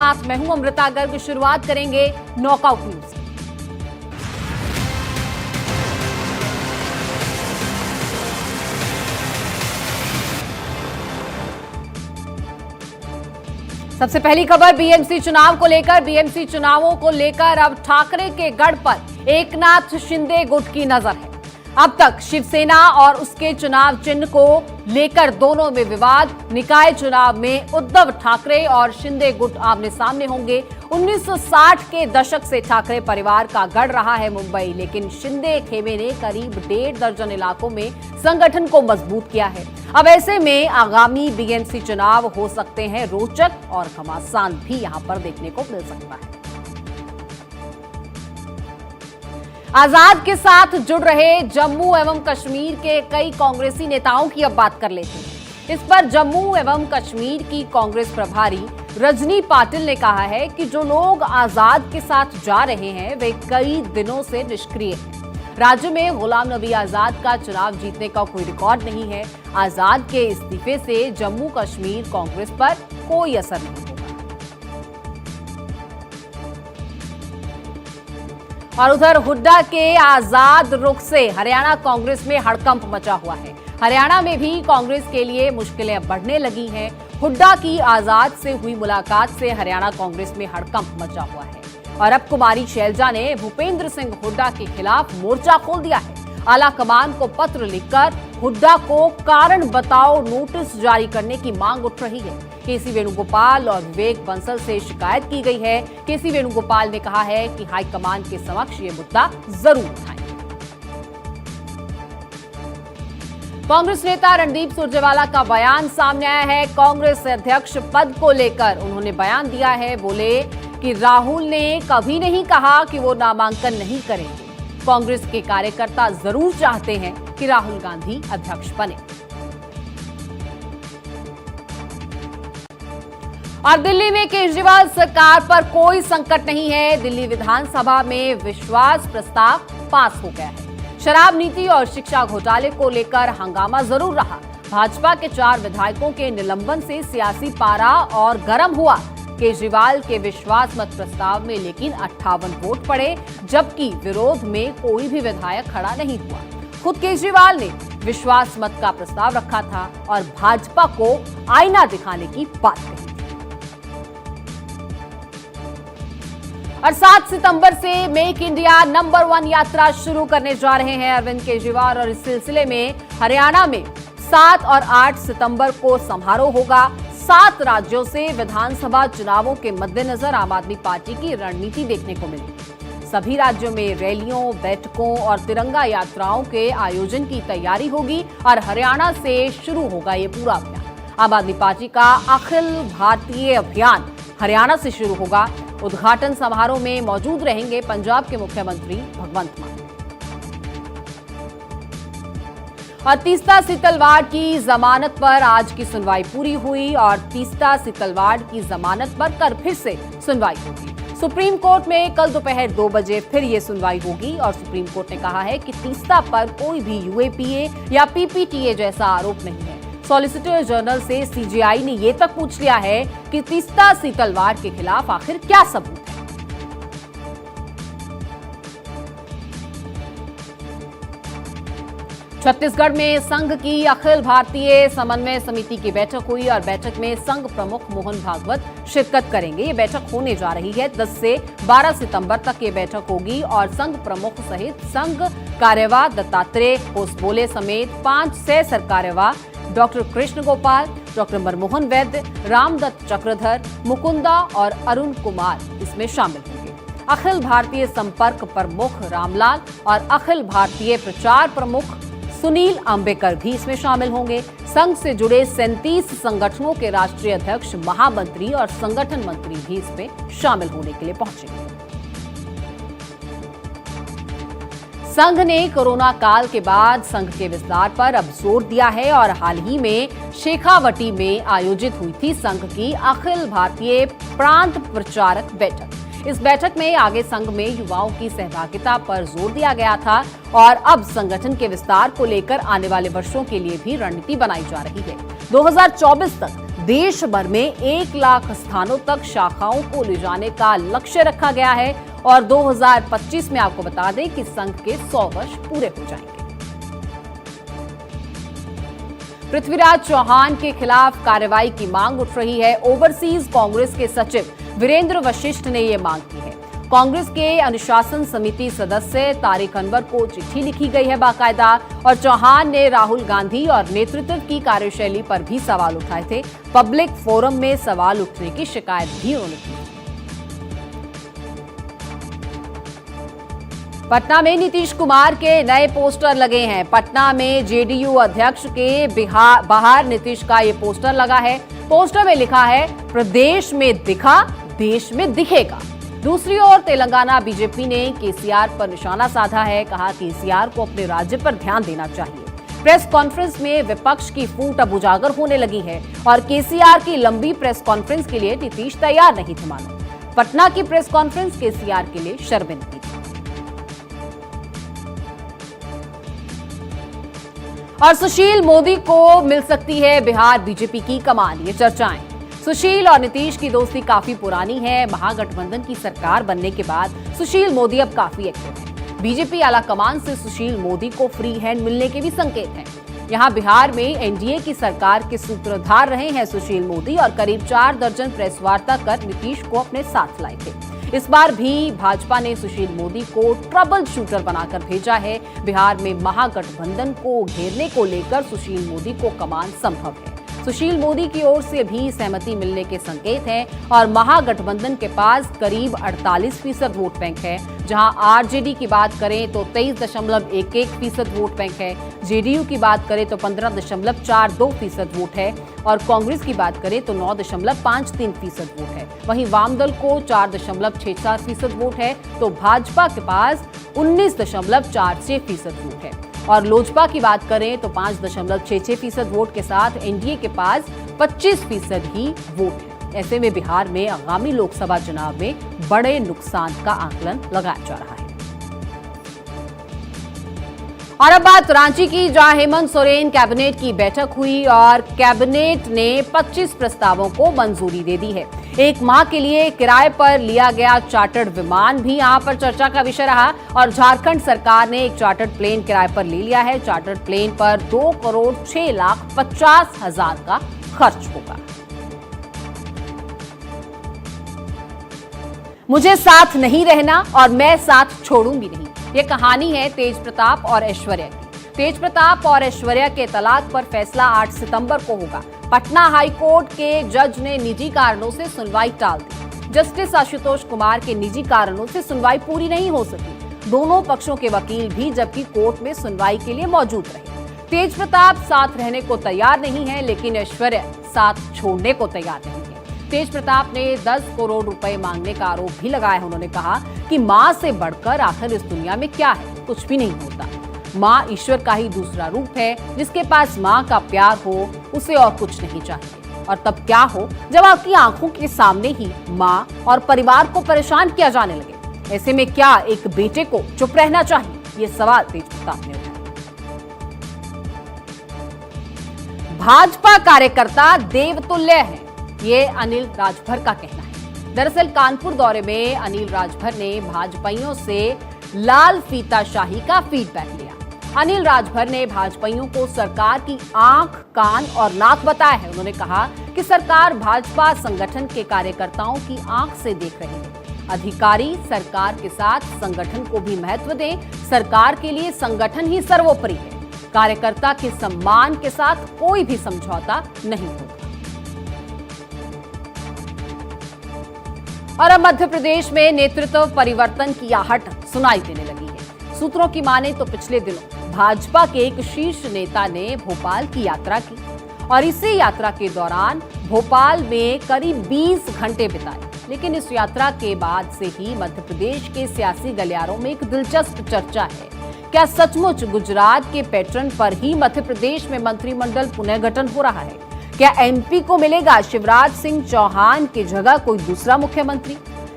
साथ मैं हूं अमृता गर्ग। शुरुआत करेंगे नॉकआउट न्यूज से। सबसे पहली खबर बीएमसी चुनाव को लेकर। बीएमसी चुनावों को लेकर अब ठाकरे के गढ़ पर एकनाथ शिंदे गुट की नजर है। अब तक शिवसेना और उसके चुनाव चिन्ह को लेकर दोनों में विवाद। निकाय चुनाव में उद्धव ठाकरे और शिंदे गुट आमने सामने होंगे। 1960 के दशक से ठाकरे परिवार का गढ़ रहा है मुंबई, लेकिन शिंदे खेमे ने करीब 1.5 दर्जन इलाकों में संगठन को मजबूत किया है। अब ऐसे में आगामी बीएमसी चुनाव हो सकते हैं रोचक और घमासान भी यहां पर देखने को मिल सकता है। आजाद के साथ जुड़ रहे जम्मू एवं कश्मीर के कई कांग्रेसी नेताओं की अब बात कर लेते हैं। इस पर जम्मू एवं कश्मीर की कांग्रेस प्रभारी रजनी पाटिल ने कहा है कि जो लोग आजाद के साथ जा रहे हैं वे कई दिनों से निष्क्रिय हैं। राज्य में गुलाम नबी आजाद का चुनाव जीतने का कोई रिकॉर्ड नहीं है। आजाद के इस्तीफे से जम्मू कश्मीर कांग्रेस पर कोई असर नहीं होगा। और उधर हुड्डा के आजाद रुख से हरियाणा कांग्रेस में हड़कंप मचा हुआ है। हरियाणा में भी कांग्रेस के लिए मुश्किलें बढ़ने लगी हैं। हुड्डा की आजाद से हुई मुलाकात से हरियाणा कांग्रेस में हड़कंप मचा हुआ है और अब कुमारी शैलजा ने भूपेंद्र सिंह हुड्डा के खिलाफ मोर्चा खोल दिया है। आला कमान को पत्र लिखकर हुड्डा को कारण बताओ नोटिस जारी करने की मांग उठ रही है। केसी वेणुगोपाल और विवेक बंसल से शिकायत की गई है। केसी वेणुगोपाल ने कहा है कि हाईकमान के समक्ष ये मुद्दा जरूर उठाएं। कांग्रेस नेता रणदीप सुरजेवाला का बयान सामने आया है। कांग्रेस अध्यक्ष पद को लेकर उन्होंने बयान दिया है। बोले कि राहुल ने कभी नहीं कहा कि वो नामांकन नहीं करेंगे। कांग्रेस के कार्यकर्ता जरूर चाहते हैं कि राहुल गांधी अध्यक्ष बने। और दिल्ली में केजरीवाल सरकार पर कोई संकट नहीं है। दिल्ली विधानसभा में विश्वास प्रस्ताव पास हो गया है। शराब नीति और शिक्षा घोटाले को लेकर हंगामा जरूर रहा। भाजपा के 4 विधायकों के निलंबन से सियासी पारा और गर्म हुआ। केजरीवाल के विश्वास मत प्रस्ताव में लेकिन 58 वोट पड़े, जबकि विरोध में कोई भी विधायक खड़ा नहीं हुआ। खुद केजरीवाल ने विश्वास मत का प्रस्ताव रखा था और भाजपा को आईना दिखाने की बात कही। और 7 सितंबर से मेक इंडिया नंबर 1 यात्रा शुरू करने जा रहे हैं अरविंद केजरीवाल और इस सिलसिले में हरियाणा में 7 और 8 सितंबर को समारोह होगा। 7 राज्यों से विधानसभा चुनावों के मद्देनजर आम आदमी पार्टी की रणनीति देखने को मिलेगी। सभी राज्यों में रैलियों, बैठकों और तिरंगा यात्राओं के आयोजन की तैयारी होगी और हरियाणा से शुरू होगा ये पूरा अभियान। आम आदमी पार्टी का अखिल भारतीय अभियान हरियाणा से शुरू होगा। उद्घाटन समारोह में मौजूद रहेंगे पंजाब के मुख्यमंत्री भगवंत मान। और तीस्ता सीतलवाड़ की जमानत पर आज की सुनवाई पूरी हुई और तीस्ता सीतलवाड़ की जमानत पर कल फिर से सुनवाई होगी। सुप्रीम कोर्ट में कल दोपहर 2 बजे फिर ये सुनवाई होगी और सुप्रीम कोर्ट ने कहा है कि तीस्ता पर कोई भी यूएपीए या पीपीटीए जैसा आरोप नहीं है। सॉलिसिटर जनरल से सीजेआई ने ये तक पूछ लिया है कि तीस्ता सीतलवाड़ के खिलाफ आखिर क्या सबूत है। छत्तीसगढ़ में संघ की अखिल भारतीय समन्वय समिति की बैठक हुई और बैठक में संघ प्रमुख मोहन भागवत शिरकत करेंगे। ये बैठक होने जा रही है 10 से 12 सितंबर तक ये बैठक होगी और संघ प्रमुख सहित संघ कार्यवाह दत्तात्रेय होसबोले समेत 5 सह सरकार्यवाह डॉक्टर कृष्ण गोपाल, डॉक्टर मनमोहन वैद्य, रामदत्त चक्रधर, मुकुंदा और अरुण कुमार इसमें शामिल होंगे। अखिल भारतीय संपर्क प्रमुख रामलाल और अखिल भारतीय प्रचार प्रमुख सुनील अंबेकर भी इसमें शामिल होंगे। संघ से जुड़े 37 संगठनों के राष्ट्रीय अध्यक्ष, महामंत्री और संगठन मंत्री भी इसमें शामिल होने के लिए पहुंचेंगे। संघ ने कोरोना काल के बाद संघ के विस्तार पर अब जोर दिया है और हाल ही में शेखावटी में आयोजित हुई थी संघ की अखिल भारतीय प्रांत प्रचारक बैठक। इस बैठक में आगे संघ में युवाओं की सहभागिता पर जोर दिया गया था और अब संगठन के विस्तार को लेकर आने वाले वर्षों के लिए भी रणनीति बनाई जा रही है। 2024 तक देश भर में 1 लाख स्थानों तक शाखाओं को ले जाने का लक्ष्य रखा गया है और 2025 में आपको बता दें कि संघ के 100 वर्ष पूरे हो जाएंगे। पृथ्वीराज चौहान के खिलाफ कार्रवाई की मांग उठ रही है। ओवरसीज कांग्रेस के सचिव वीरेंद्र वशिष्ठ ने यह मांग की है। कांग्रेस के अनुशासन समिति सदस्य तारिक अनवर को चिट्ठी लिखी गई है बाकायदा, और चौहान ने राहुल गांधी और नेतृत्व की कार्यशैली पर भी सवाल उठाए थे। पब्लिक फोरम में सवाल उठने की शिकायत भी उन्होंने की। पटना में नीतीश कुमार के नए पोस्टर लगे हैं। पटना में जेडीयू अध्यक्ष के बाहर नीतीश का ये पोस्टर लगा है। पोस्टर में लिखा है, प्रदेश में दिखा, देश में दिखेगा। दूसरी ओर तेलंगाना बीजेपी ने केसीआर पर निशाना साधा है। कहा केसीआर को अपने राज्य पर ध्यान देना चाहिए। प्रेस कॉन्फ्रेंस में विपक्ष की फूट अब उजागर होने लगी है और केसीआर की लंबी प्रेस कॉन्फ्रेंस के लिए नीतीश तैयार नहीं थे। मानो पटना की प्रेस कॉन्फ्रेंस केसीआर के लिए शर्मिंदगी थी। और सुशील मोदी को मिल सकती है बिहार बीजेपी की कमान, ये चर्चाएं। सुशील और नीतीश की दोस्ती काफी पुरानी है। महागठबंधन की सरकार बनने के बाद सुशील मोदी अब काफी एक्टिव हैं। बीजेपी आला कमान से सुशील मोदी को फ्री हैंड मिलने के भी संकेत हैं। यहां बिहार में एनडीए की सरकार के सूत्रधार रहे हैं सुशील मोदी और करीब 4 दर्जन प्रेस वार्ता कर नीतीश को अपने साथ लाए थे। इस बार भी भाजपा ने सुशील मोदी को ट्रबल शूटर बनाकर भेजा है। बिहार में महागठबंधन को घेरने को लेकर सुशील मोदी को कमान संभव है। सुशील मोदी की ओर से भी सहमति मिलने के संकेत हैं और महागठबंधन के पास करीब 48% वोट बैंक है। जहां आरजेडी की बात करें तो 23.11% वोट बैंक है। जेडीयू की बात करें तो 15.42% वोट है और कांग्रेस की बात करें तो 9.53% वोट है। वहीं वामदल को 4.64% वोट है तो भाजपा के पास 19.46% वोट है और लोजपा की बात करें तो 5.66% वोट के साथ एनडीए के पास 25% ही वोट है। ऐसे में बिहार में आगामी लोकसभा चुनाव में बड़े नुकसान का आकलन लगाया जा रहा है। और अब बात रांची की, जहां हेमंत सोरेन कैबिनेट की बैठक हुई और कैबिनेट ने 25 प्रस्तावों को मंजूरी दे दी है। 1 माह के लिए किराए पर लिया गया चार्टर्ड विमान भी यहां पर चर्चा का विषय रहा और झारखंड सरकार ने एक चार्टर्ड प्लेन किराए पर ले लिया है। चार्टर्ड प्लेन पर 2,06,50,000 का खर्च होगा। मुझे साथ नहीं रहना और मैं साथ छोड़ूंगी नहीं, ये कहानी है तेज प्रताप और ऐश्वर्या की। तेज प्रताप और ऐश्वर्या के तलाक पर फैसला 8 सितंबर को होगा। पटना हाईकोर्ट के जज ने निजी कारणों से सुनवाई टाल दी। जस्टिस आशुतोष कुमार के निजी कारणों से सुनवाई पूरी नहीं हो सकी। दोनों पक्षों के वकील भी जबकि कोर्ट में सुनवाई के लिए मौजूद रहे। तेज प्रताप साथ रहने को तैयार नहीं है, लेकिन ऐश्वर्या साथ छोड़ने को तैयार नहीं है। तेज प्रताप ने 10 करोड़ रुपए मांगने का आरोप भी लगाया। उन्होंने कहा कि मां से बढ़कर आखिर इस दुनिया में क्या है, कुछ भी नहीं होता। मां ईश्वर का ही दूसरा रूप है। जिसके पास मां का प्यार हो उसे और कुछ नहीं चाहिए। और तब क्या हो जब आपकी आंखों के सामने ही मां और परिवार को परेशान किया जाने लगे। ऐसे में क्या एक बेटे को चुप रहना चाहिए, ये सवाल तेज प्रताप ने उठाया। भाजपा कार्यकर्ता देवतुल्य है, ये अनिल राजभर का कहना है। दरअसल कानपुर दौरे में अनिल राजभर ने भाजपाइयों से लाल फीताशाही का फीडबैक लिया। अनिल राजभर ने भाजपाइयों को सरकार की आंख, कान और नाक बताया है। उन्होंने कहा कि सरकार भाजपा संगठन के कार्यकर्ताओं की आंख से देख रही है। अधिकारी सरकार के साथ संगठन को भी महत्व दें। सरकार के लिए संगठन ही सर्वोपरि है। कार्यकर्ता के सम्मान के साथ कोई भी समझौता नहीं होगा। और अब मध्य प्रदेश में नेतृत्व परिवर्तन की आहट सुनाई देने लगी है। सूत्रों की माने तो पिछले दिनों भाजपा के एक शीर्ष नेता ने भोपाल की यात्रा की और इसी यात्रा के दौरान भोपाल में करीब 20 घंटे बिताए। लेकिन इस यात्रा के बाद से ही मध्य प्रदेश के सियासी गलियारों में एक दिलचस्प चर्चा है। क्या सचमुच गुजरात के पैटर्न पर ही मध्य प्रदेश में मंत्रिमंडल पुनर्गठन हो रहा है? क्या एमपी को मिलेगा शिवराज सिंह चौहान की जगह कोई दूसरा मुख्यमंत्री?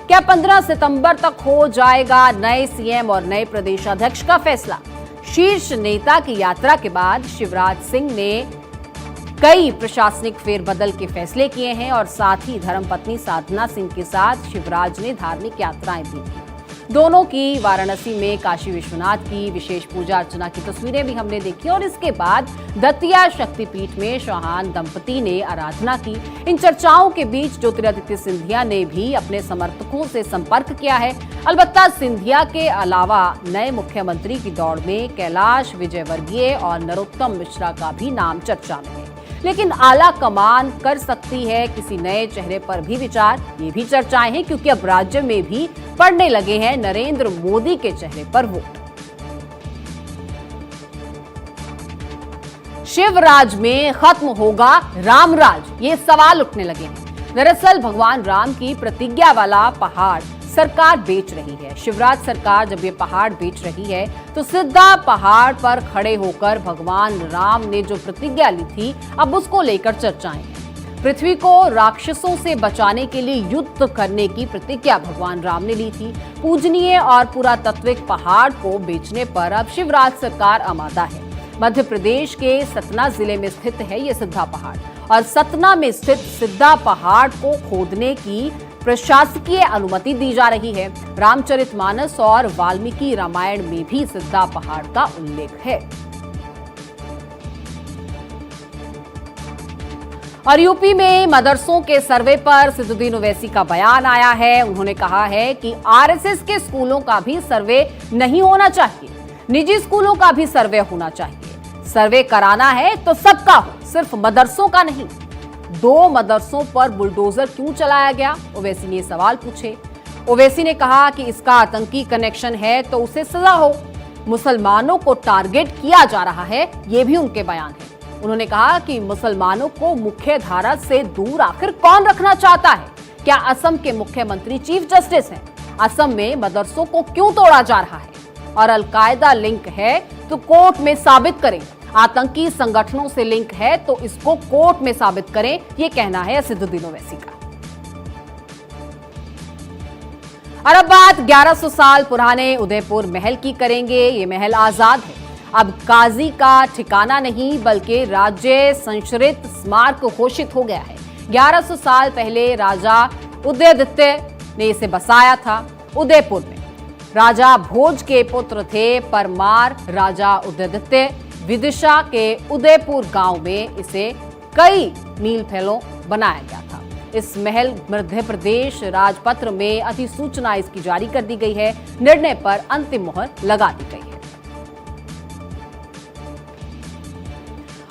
क्या 15 सितंबर तक हो जाएगा नए सीएम और नए प्रदेश अध्यक्ष का फैसला? शीर्ष नेता की यात्रा के बाद शिवराज सिंह ने कई प्रशासनिक फेरबदल के फैसले किए हैं और साथ ही धर्मपत्नी साधना सिंह के साथ शिवराज ने धार्मिक यात्राएं भी की। दोनों की वाराणसी में काशी विश्वनाथ की विशेष पूजा अर्चना की तस्वीरें भी हमने देखी और इसके बाद दतिया शक्तिपीठ में चौहान दंपति ने आराधना की। इन चर्चाओं के बीच ज्योतिरादित्य सिंधिया ने भी अपने समर्थकों से संपर्क किया है। अलबत्ता सिंधिया के अलावा नए मुख्यमंत्री की दौड़ में कैलाश विजयवर्गीय और नरोत्तम मिश्रा का भी नाम चर्चा में है, लेकिन आला कमान कर सकती है किसी नए चेहरे पर भी विचार। ये भी चर्चाएं हैं क्योंकि अब राज्य में भी पड़ने लगे हैं नरेंद्र मोदी के चेहरे पर वोट। शिवराज में खत्म होगा रामराज, ये सवाल उठने लगे हैं। दरअसल भगवान राम की प्रतिज्ञा वाला पहाड़ सरकार बेच रही है। शिवराज सरकार जब ये पहाड़ बेच रही है तो सिद्धा पहाड़ पर खड़े होकर भगवान राम ने जो प्रतिज्ञा ली थी, अब उसको लेकर चर्चाएं हैं। पृथ्वी को राक्षसों से बचाने के लिए युद्ध करने की प्रतिज्ञा भगवान राम ने ली थी। पूजनीय और पुरातत्विक पहाड़ को बेचने पर अब शिवराज सरकार आमादा है। मध्य प्रदेश के सतना जिले में स्थित है ये सिद्धा पहाड़ और सतना में स्थित सिद्धा पहाड़ को खोदने की प्रशासकीय अनुमति दी जा रही है। रामचरितमानस और वाल्मीकि रामायण में भी सिद्धा पहाड़ का उल्लेख है। और यूपी में मदरसों के सर्वे पर सिद्दुद्दीन ओवैसी का बयान आया है। उन्होंने कहा है कि आरएसएस के स्कूलों का भी सर्वे नहीं होना चाहिए, निजी स्कूलों का भी सर्वे होना चाहिए। सर्वे कराना है तो सबका हो, सिर्फ मदरसों का नहीं। 2 मदरसों पर बुलडोजर क्यों चलाया गया, ओवैसी ने सवाल पूछे। ओवैसी ने कहा कि इसका आतंकी कनेक्शन है तो उसे सजा हो। मुसलमानों को टारगेट किया जा रहा है, ये भी उनके बयान है। उन्होंने कहा कि मुसलमानों को मुख्य धारा से दूर आखिर कौन रखना चाहता है? क्या असम के मुख्यमंत्री चीफ जस्टिस हैं? असम में मदरसों को क्यों तोड़ा जा रहा है? और अलकायदा लिंक है तो कोर्ट में साबित करें। आतंकी संगठनों से लिंक है तो इसको कोर्ट में साबित करें, ये कहना है सिद्दुद्दीन ओवैसी का। और अब बात 1100 साल पुराने उदयपुर महल की करेंगे। ये महल आजाद है, अब काजी का ठिकाना नहीं बल्कि राज्य संरक्षित स्मारक घोषित हो गया है। 1100 साल पहले राजा उदयादित्य ने इसे बसाया था। उदयपुर में राजा भोज के पुत्र थे परमार राजा उदयादित्य। विदिशा के उदयपुर गांव में इसे कई मील फैलों बनाया गया था। इस महल मध्य प्रदेश राजपत्र में अधिसूचना इसकी जारी कर दी गई है। निर्णय पर अंतिम मोहर लगा दी गई है।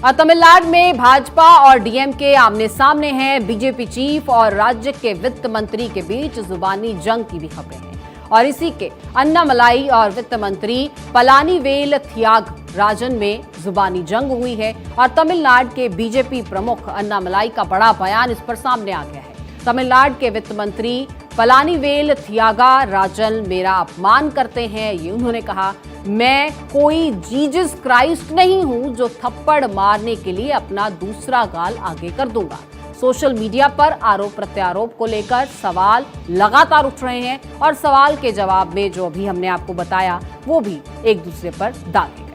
और तमिलनाडु में भाजपा और डीएमके आमने सामने हैं। बीजेपी चीफ और राज्य के वित्त मंत्री के बीच जुबानी जंग की भी खबरें हैं और इसी के अन्नामलाई और वित्त मंत्री पलानीवेल थियागराजन में जुबानी जंग हुई है और तमिलनाडु के बीजेपी प्रमुख अन्नामलाई का बड़ा बयान इस पर सामने आ गया है। तमिलनाडु के वित्त मंत्री पलानीवेल थियागराजन मेरा अपमान करते हैं, ये उन्होंने कहा। मैं कोई जीसस क्राइस्ट नहीं हूं जो थप्पड़ मारने के लिए अपना दूसरा गाल आगे कर दूंगा। सोशल मीडिया पर आरोप प्रत्यारोप को लेकर सवाल लगातार उठ रहे हैं और सवाल के जवाब में जो अभी हमने आपको बताया वो भी एक दूसरे पर दागे गए।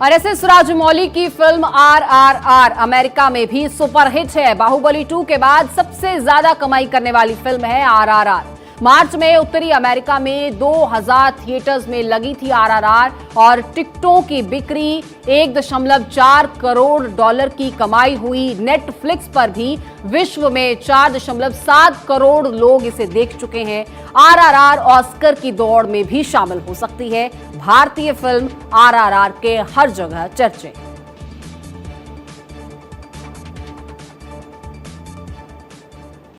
और एस राजमौली की फिल्म RRR अमेरिका में भी सुपरहिट है। बाहुबली 2 के बाद सबसे ज्यादा कमाई करने वाली फिल्म है RRR। मार्च में उत्तरी अमेरिका में 2000 थिएटर्स में लगी थी RRR और टिकटों की बिक्री 1.4 करोड़ डॉलर की कमाई हुई। नेटफ्लिक्स पर भी विश्व में 4.7 करोड़ लोग इसे देख चुके हैं। RRR ऑस्कर की दौड़ में भी शामिल हो सकती है। भारतीय फिल्म RRR के हर जगह चर्चे।